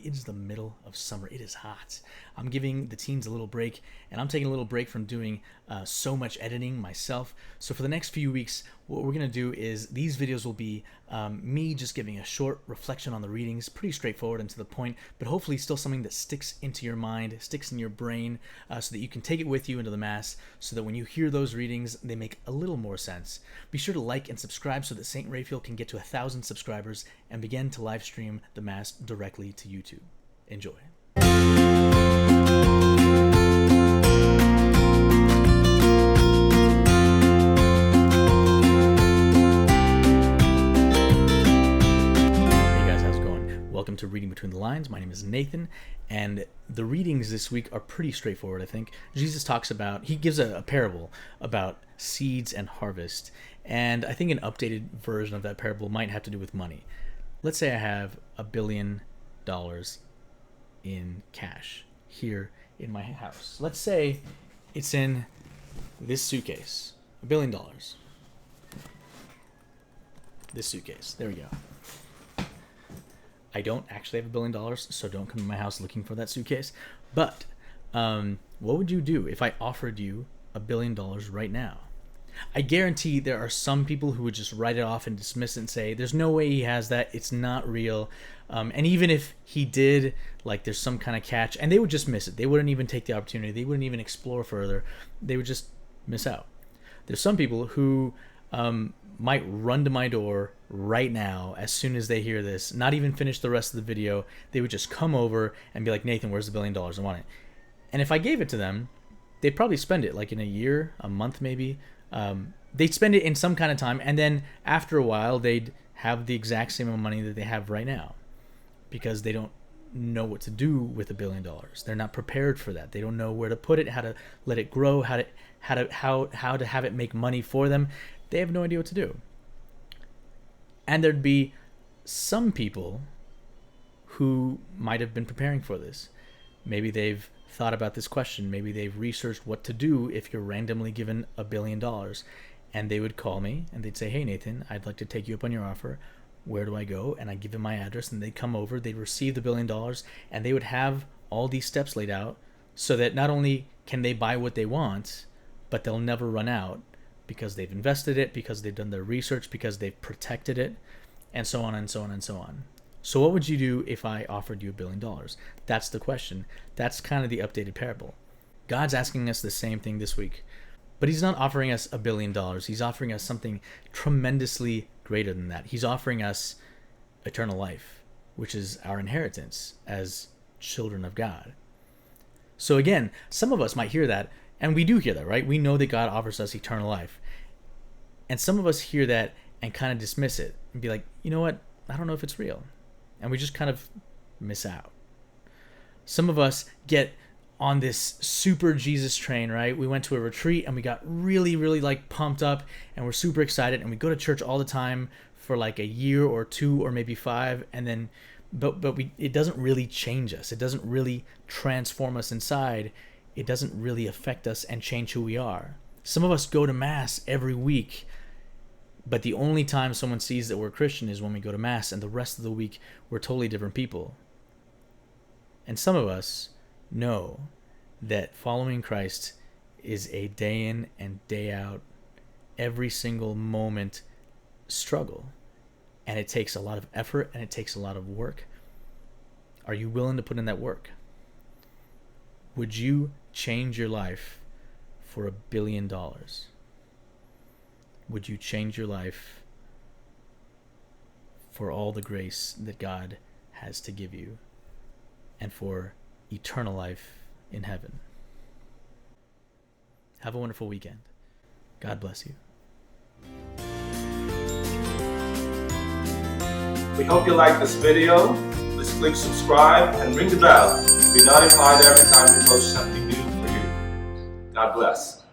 It is the middle of summer. It is hot. I'm giving the teens a little break, and I'm taking a little break from doing so much editing myself. So for the next few weeks, what we're going to do is these videos will be me just giving a short reflection on the readings, pretty straightforward and to the point, but hopefully still something that sticks into your mind, sticks in your brain, so that you can take it with you into the Mass, so that when you hear those readings, they make a little more sense. Be sure to like and subscribe so that St. Raphael can get to 1,000 subscribers and begin to live stream the Mass directly to YouTube. Enjoy. Welcome to Reading Between the Lines. My name is Nathan, and the readings this week are pretty straightforward, I think. Jesus talks about, he gives a parable about seeds and harvest, and I think an updated version of that parable might have to do with money. Let's say I have $1 billion in cash here in my house. Let's say it's in this suitcase, $1 billion. This suitcase, there we go. I don't actually have $1 billion, so don't come to my house looking for that suitcase. But what would you do if I offered you $1 billion right now? I guarantee there are some people who would just write it off and dismiss it and say, there's no way he has that, it's not real. And even if he did, like there's some kind of catch, and they would just miss it. They wouldn't even take the opportunity. They wouldn't even explore further. They would just miss out. There's some people who might run to my door right now as soon as they hear this, not even finish the rest of the video. They would just come over and be like, Nathan, where's the $1 billion? I want it. And if I gave it to them, they'd probably spend it like in a year, a month maybe. They'd spend it in some kind of time, and then after a while they'd have the exact same amount of money that they have right now, because they don't know what to do with $1 billion. They're not prepared for that. They don't know where to put it, how to let it grow, how to have it make money for them. They have no idea what to do. And there'd be some people who might have been preparing for this. Maybe they've thought about this question. Maybe they've researched what to do if you're randomly given $1 billion. And they would call me and they'd say, hey, Nathan, I'd like to take you up on your offer. Where do I go? And I give them my address, and they'd come over, they'd receive the $1 billion, and they would have all these steps laid out so that not only can they buy what they want, but they'll never run out, because they've invested it, because they've done their research, because they've protected it, and so on and so on and so on. So what would you do if I offered you $1 billion? That's the question. That's kind of the updated parable. God's asking us the same thing this week, but he's not offering us $1 billion. He's offering us something tremendously greater than that. He's offering us eternal life, which is our inheritance as children of God. So again, some of us might hear that, and we do hear that, right? We know that God offers us eternal life. And some of us hear that and kind of dismiss it and be like, you know what? I don't know if it's real. And we just kind of miss out. Some of us get on this super Jesus train, right? We went to a retreat and we got really, really like pumped up, and we're super excited, and we go to church all the time for like a year or 2 or maybe 5, and then it doesn't really change us. It doesn't really transform us inside. It doesn't really affect us and change who we are. Some of us go to Mass every week, but the only time someone sees that we're Christian is when we go to Mass, and the rest of the week we're totally different people. And some of us know that following Christ is a day in and day out, every single moment struggle. And it takes a lot of effort, and it takes a lot of work. Are you willing to put in that work? Would you change your life for $1 billion? Would you change your life for all the grace that God has to give you, and for eternal life in heaven? Have a wonderful weekend. God bless you. We hope you like this video. Please click subscribe and ring the bell to be notified every time we post something new for you. God bless.